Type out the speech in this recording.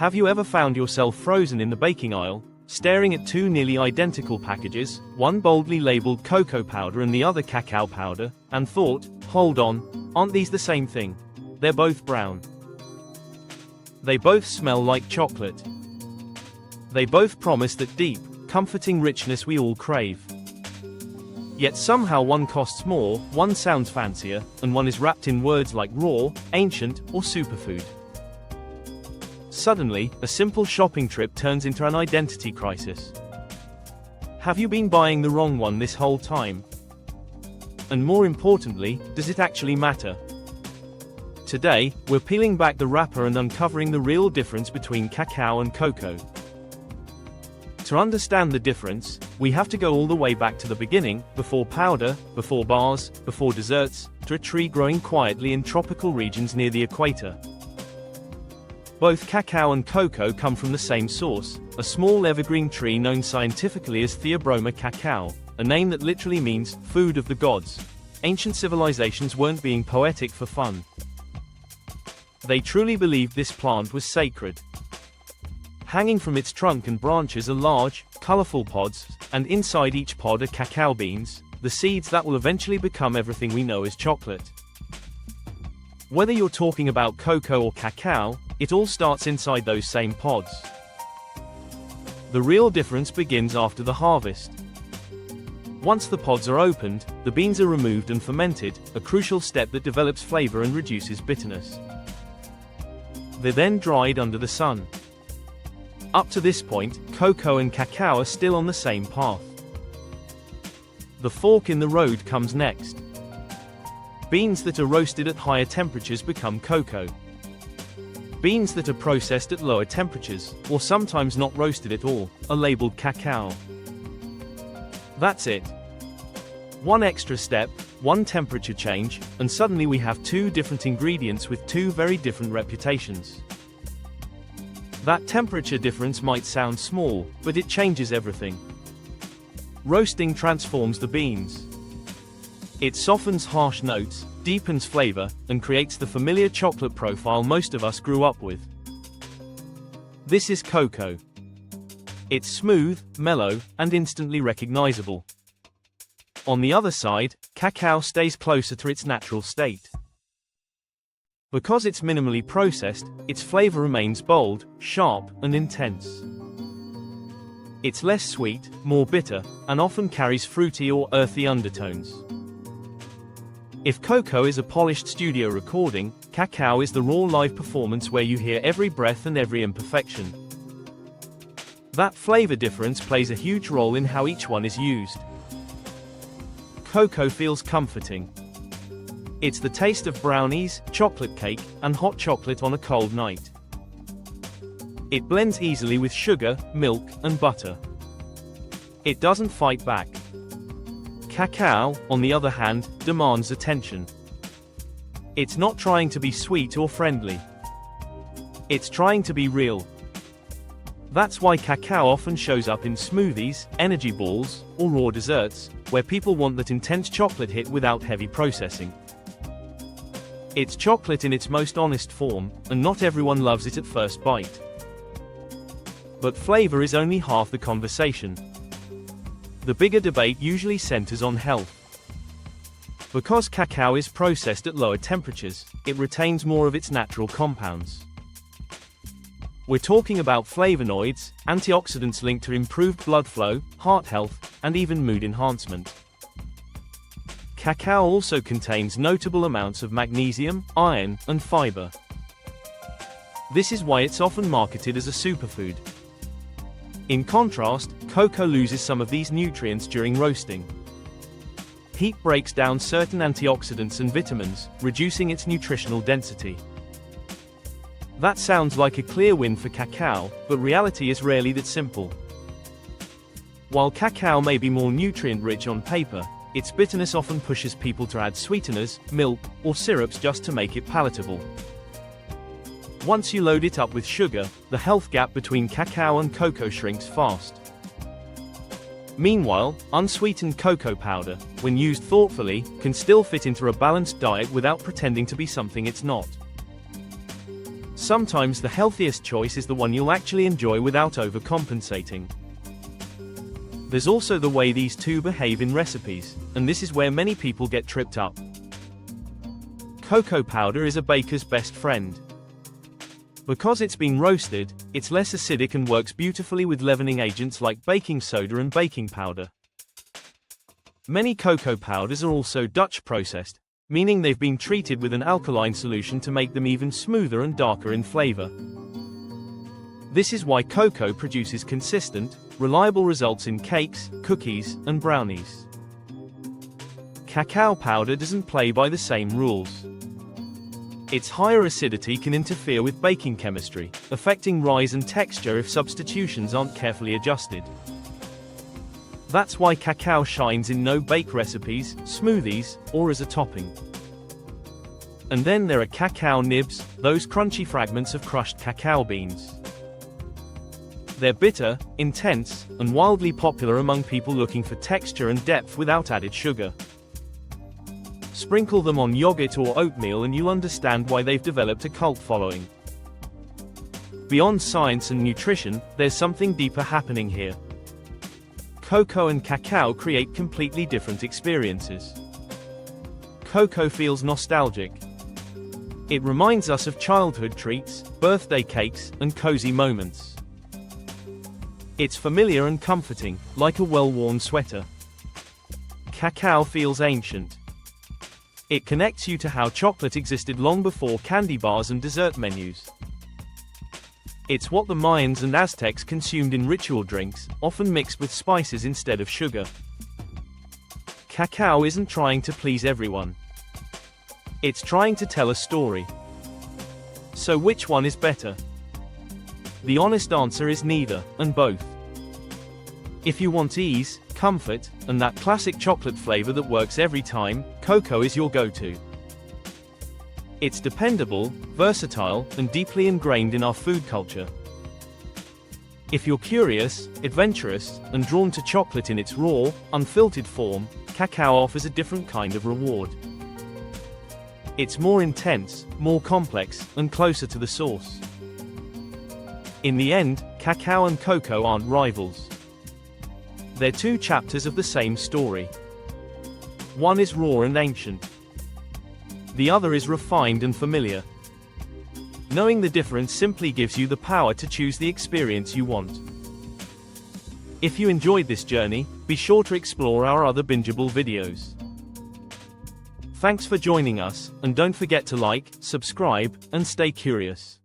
Have you ever found yourself frozen in the baking aisle, staring at two nearly identical packages, one boldly labeled cocoa powder and the other cacao powder, and thought, hold on, aren't these the same thing? They're both brown. They both smell like chocolate. They both promise that deep, comforting richness we all crave. Yet somehow one costs more, one sounds fancier, and one is wrapped in words like raw, ancient, or superfood. Suddenly, a simple shopping trip turns into an identity crisis. Have you been buying the wrong one this whole time? And more importantly, does it actually matter? Today, we're peeling back the wrapper and uncovering the real difference between cacao and cocoa. To understand the difference, we have to go all the way back to the beginning, before powder, before bars, before desserts, to a tree growing quietly in tropical regions near the equator. Both cacao and cocoa come from the same source, a small evergreen tree known scientifically as Theobroma cacao, a name that literally means food of the gods. Ancient civilizations weren't being poetic for fun. They truly believed this plant was sacred. Hanging from its trunk and branches are large, colorful pods, and inside each pod are cacao beans, the seeds that will eventually become everything we know as chocolate. Whether you're talking about cocoa or cacao, it all starts inside those same pods. The real difference begins after the harvest. Once the pods are opened, the beans are removed and fermented, a crucial step that develops flavor and reduces bitterness. They're then dried under the sun. Up to this point, cocoa and cacao are still on the same path. The fork in the road comes next. Beans that are roasted at higher temperatures become cocoa. Beans that are processed at lower temperatures, or sometimes not roasted at all, are labeled cacao. That's it. One extra step, one temperature change, and suddenly we have two different ingredients with two very different reputations. That temperature difference might sound small, but it changes everything. Roasting transforms the beans. It softens harsh notes, deepens flavor, and creates the familiar chocolate profile most of us grew up with. This is cocoa. It's smooth, mellow, and instantly recognizable. On the other side, cacao stays closer to its natural state. Because it's minimally processed, its flavor remains bold, sharp, and intense. It's less sweet, more bitter, and often carries fruity or earthy undertones. If cocoa is a polished studio recording, cacao is the raw live performance where you hear every breath and every imperfection. That flavor difference plays a huge role in how each one is used. Cocoa feels comforting. It's the taste of brownies, chocolate cake, and hot chocolate on a cold night. It blends easily with sugar, milk, and butter. It doesn't fight back. Cacao, on the other hand, demands attention. It's not trying to be sweet or friendly. It's trying to be real. That's why cacao often shows up in smoothies, energy balls, or raw desserts, where people want that intense chocolate hit without heavy processing. It's chocolate in its most honest form, and not everyone loves it at first bite. But flavor is only half the conversation. The bigger debate usually centers on health. Because cacao is processed at lower temperatures, it retains more of its natural compounds. We're talking about flavonoids, antioxidants linked to improved blood flow, heart health, and even mood enhancement. Cacao also contains notable amounts of magnesium, iron, and fiber. This is why it's often marketed as a superfood. In contrast, cocoa loses some of these nutrients during roasting. Heat breaks down certain antioxidants and vitamins, reducing its nutritional density. That sounds like a clear win for cacao, but reality is rarely that simple. While cacao may be more nutrient-rich on paper, its bitterness often pushes people to add sweeteners, milk, or syrups just to make it palatable. Once you load it up with sugar, the health gap between cacao and cocoa shrinks fast. Meanwhile, unsweetened cocoa powder, when used thoughtfully, can still fit into a balanced diet without pretending to be something it's not. Sometimes the healthiest choice is the one you'll actually enjoy without overcompensating. There's also the way these two behave in recipes, and this is where many people get tripped up. Cocoa powder is a baker's best friend. Because it's been roasted, it's less acidic and works beautifully with leavening agents like baking soda and baking powder. Many cocoa powders are also Dutch processed, meaning they've been treated with an alkaline solution to make them even smoother and darker in flavor. This is why cocoa produces consistent, reliable results in cakes, cookies, and brownies. Cacao powder doesn't play by the same rules. Its higher acidity can interfere with baking chemistry, affecting rise and texture if substitutions aren't carefully adjusted. That's why cacao shines in no-bake recipes, smoothies, or as a topping. And then there are cacao nibs, those crunchy fragments of crushed cacao beans. They're bitter, intense, and wildly popular among people looking for texture and depth without added sugar. Sprinkle them on yogurt or oatmeal and you'll understand why they've developed a cult following. Beyond science and nutrition, there's something deeper happening here. Cocoa and cacao create completely different experiences. Cocoa feels nostalgic. It reminds us of childhood treats, birthday cakes, and cozy moments. It's familiar and comforting, like a well-worn sweater. Cacao feels ancient. It connects you to how chocolate existed long before candy bars and dessert menus. It's what the Mayans and Aztecs consumed in ritual drinks, often mixed with spices instead of sugar. Cacao isn't trying to please everyone. It's trying to tell a story. So which one is better? The honest answer is neither, and both. If you want ease, comfort, and that classic chocolate flavor that works every time, cocoa is your go-to. It's dependable, versatile, and deeply ingrained in our food culture. If you're curious, adventurous, and drawn to chocolate in its raw, unfiltered form, cacao offers a different kind of reward. It's more intense, more complex, and closer to the source. In the end, cacao and cocoa aren't rivals. They're two chapters of the same story. One is raw and ancient. The other is refined and familiar. Knowing the difference simply gives you the power to choose the experience you want. If you enjoyed this journey, be sure to explore our other bingeable videos. Thanks for joining us, and don't forget to like, subscribe, and stay curious.